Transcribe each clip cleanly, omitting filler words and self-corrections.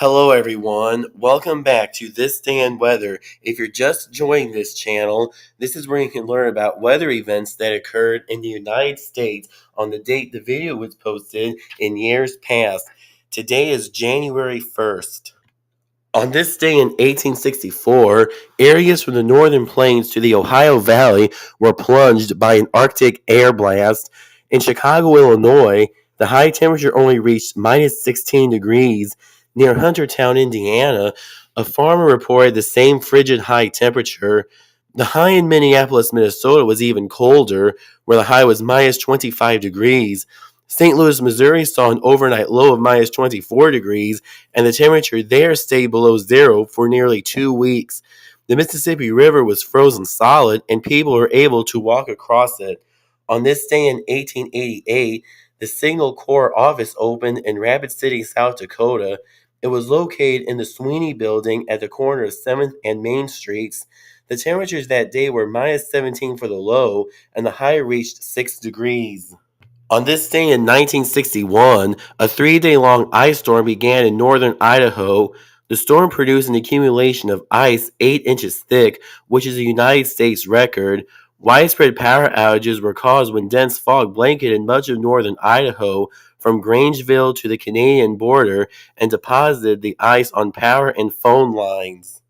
Hello everyone, welcome back to This Day in Weather. If you're just joining this channel, this is where you can learn about weather events that occurred in the United States on the date the video was posted in years past. Today is January 1st. On this day in 1864, areas from the northern plains to the Ohio Valley were plunged by an Arctic air blast. In Chicago, Illinois, the high temperature only reached minus 16 degrees. Near Huntertown, Indiana, a farmer reported the same frigid high temperature. The high in Minneapolis, Minnesota was even colder, where the high was minus 25 degrees. St. Louis, Missouri saw an overnight low of minus 24 degrees, and the temperature there stayed below zero for nearly 2 weeks. The Mississippi River was frozen solid, and people were able to walk across it. On this day in 1888, the Signal Corps office opened in Rapid City, South Dakota. It was located in the Sweeney Building at the corner of 7th and Main Streets. The temperatures that day were minus 17 for the low, and the high reached 6 degrees. On this day in 1961, a 3-day-long ice storm began in northern Idaho. The storm produced an accumulation of ice 8 inches thick, which is a United States record. Widespread power outages were caused when dense fog blanketed much of northern Idaho from Grangeville to the Canadian border and deposited the ice on power and phone lines.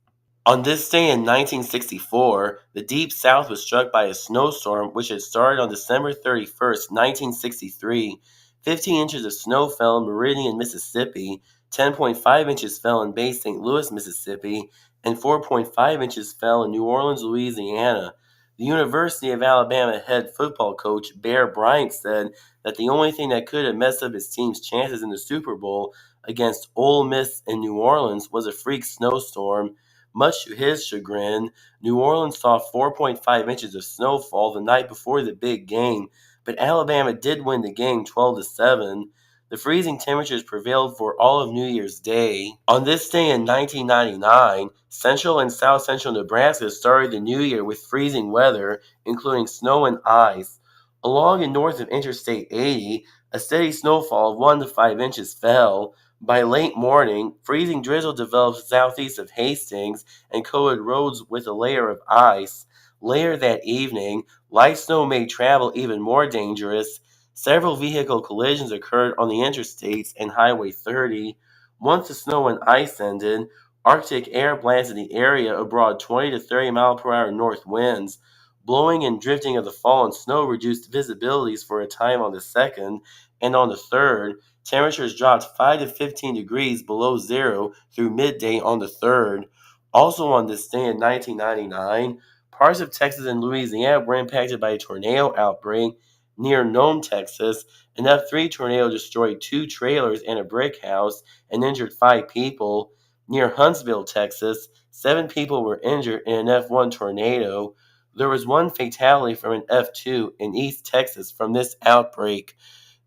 On this day in 1964, the Deep South was struck by a snowstorm which had started on December 31st, 1963. 15 inches of snow fell in Meridian, Mississippi, 10.5 inches fell in Bay St. Louis, Mississippi, and 4.5 inches fell in New Orleans, Louisiana. The University of Alabama head football coach Bear Bryant said that the only thing that could have messed up his team's chances in the Super Bowl against Ole Miss in New Orleans was a freak snowstorm. Much to his chagrin, New Orleans saw 4.5 inches of snowfall the night before the big game, but Alabama did win the game 12-7. The freezing temperatures prevailed for all of New Year's Day. On this day in 1999, central and south central Nebraska started the new year with freezing weather, including snow and ice. Along and north of Interstate 80, a steady snowfall of 1 to 5 inches fell. By late morning, freezing drizzle developed southeast of Hastings and coated roads with a layer of ice. Later that evening, light snow made travel even more dangerous. Several vehicle collisions occurred on the Interstates and Highway 30. Once the snow and ice ended, Arctic air blasted the area abroad 20 to 30 mile per hour north winds. Blowing and drifting of the fallen snow reduced visibilities for a time on the 2nd, and on the 3rd, temperatures dropped 5 to 15 degrees below zero through midday on the 3rd. Also on this day in 1999, parts of Texas and Louisiana were impacted by a tornado outbreak. Near Nome, Texas, an F3 tornado destroyed 2 trailers and a brick house and injured 5 people. Near Huntsville, Texas, 7 people were injured in an F1 tornado. There was 1 fatality from an F2 in East Texas from this outbreak.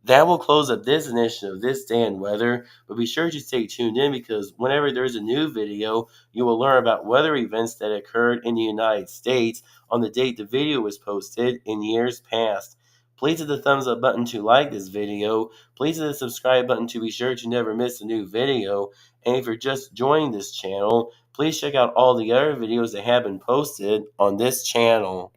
That will close up this edition of This Day in Weather, but be sure to stay tuned in because whenever there's a new video, you will learn about weather events that occurred in the United States on the date the video was posted in years past. Please hit the thumbs up button to like this video. Please hit the subscribe button to be sure to never miss a new video. And if you're just joining this channel, please check out all the other videos that have been posted on this channel.